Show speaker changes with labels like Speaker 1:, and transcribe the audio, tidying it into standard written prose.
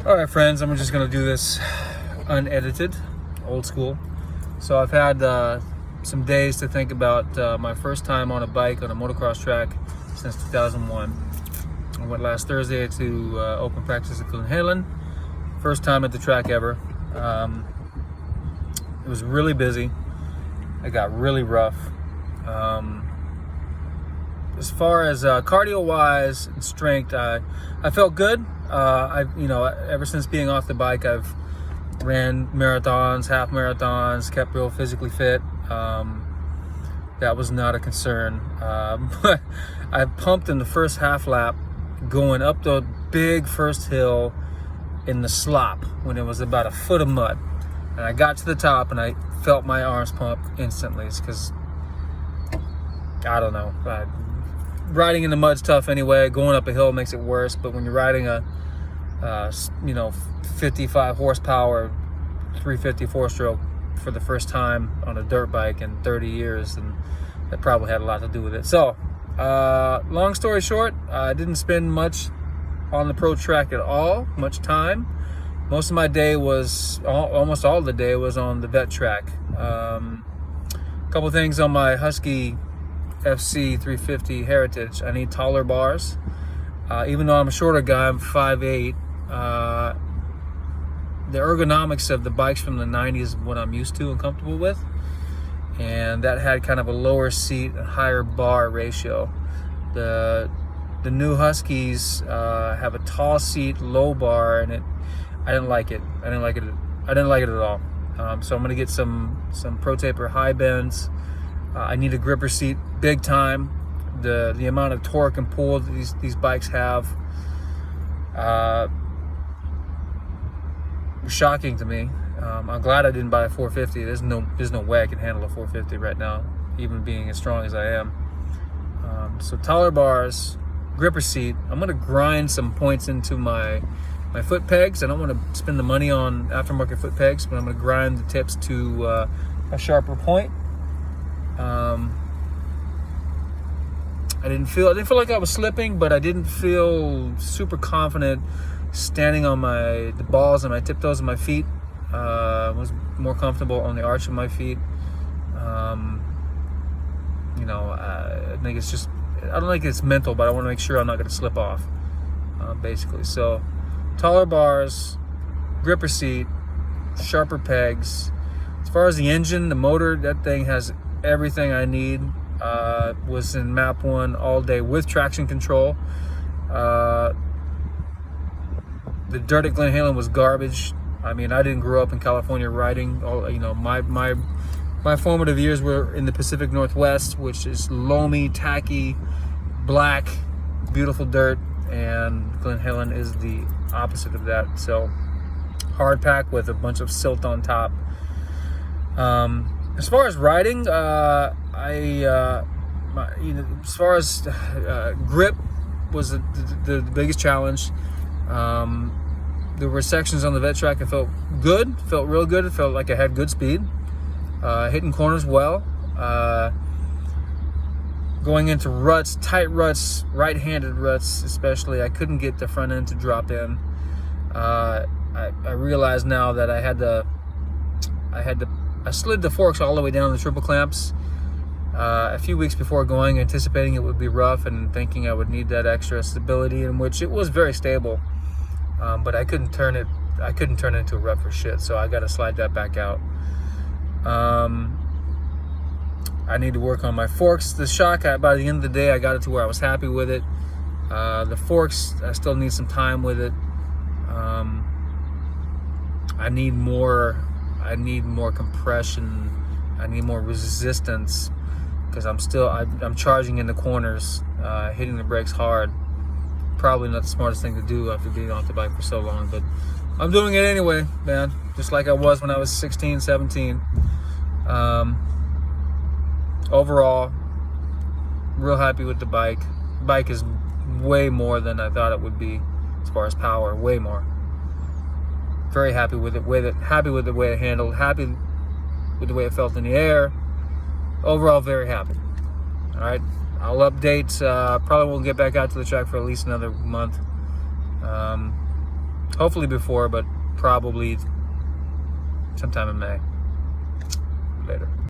Speaker 1: All right, friends, I'm just gonna do this unedited, old school. So I've had some days to think about my first time on a bike on a motocross track since 2001. I went last Thursday to open practice at Glen Helen. First time at the track ever. It was really busy. It got really rough. As far as cardio-wise and strength, I felt good. Ever since being off the bike, I've ran marathons, half marathons, kept real physically fit. That was not a concern. But I pumped in the first half lap, going up the big first hill in the slop when it was about a foot of mud. And I got to the top and I felt my arms pump instantly. It's because, I don't know, riding in the mud's tough anyway. Going up a hill makes it worse. But when you're riding a 55 horsepower 350 four-stroke for the first time on a dirt bike in 30 years, and that probably had a lot to do with it. So long story short, I didn't spend much on the pro track at all, much time. Most of my day was, almost all of the day was on the vet track. A couple things on my Husky FC-350 Heritage. I need taller bars. Even though I'm a shorter guy, I'm 5'8". The ergonomics of the bikes from the 90s is what I'm used to and comfortable with. And that had kind of a lower seat, a higher bar ratio. The new Huskies have a tall seat, low bar, and I didn't like it. I didn't like it at all. So I'm gonna get some Pro Taper high bends. I need a gripper seat big time. The amount of torque and pull that these bikes have was shocking to me. I'm glad I didn't buy a 450. There's no way I can handle a 450 right now, even being as strong as I am. So taller bars, gripper seat. I'm gonna grind some points into my foot pegs. I don't want to spend the money on aftermarket foot pegs, but I'm gonna grind the tips to a sharper point. I didn't feel like I was slipping, but I didn't feel super confident standing on the balls and my tiptoes of my feet. I was more comfortable on the arch of my feet. I think it's just, I don't think it's mental, but I want to make sure I'm not going to slip off, basically. So taller bars, gripper seat, sharper pegs. As far as the engine, the motor, that thing has everything I need. Was in map 1 all day with traction control. The dirt at Glen Helen was garbage. I mean, I didn't grow up in California riding. My formative years were in the Pacific Northwest, which is loamy, tacky, black, beautiful dirt, and Glen Helen is the opposite of that. So hard pack with a bunch of silt on top. As far as riding, as far as grip was the biggest challenge. There were sections on the vet track I felt good, felt real good. It felt like I had good speed, hitting corners well, going into ruts, tight ruts, right-handed ruts especially. I couldn't get the front end to drop in. I realize now that I slid the forks all the way down the triple clamps a few weeks before going, anticipating it would be rough and thinking I would need that extra stability, in which it was very stable. But I couldn't turn it into a rut for shit, so I got to slide that back out. I need to work on my forks. The shock, by the end of the day, I got it to where I was happy with it. The forks, I still need some time with it. I need more compression. I need more resistance, because I'm charging in the corners, hitting the brakes hard. Probably not the smartest thing to do after being off the bike for so long, but I'm doing it anyway, man. Just like I was when I was 16, 17. Overall, real happy with the bike. The bike is way more than I thought it would be as far as power, way more. Very happy with it. Happy with the way it handled. Happy with the way it felt in the air. Overall, very happy. All right, I'll update. Probably won't get back out to the track for at least another month. Hopefully before, but probably sometime in May. Later.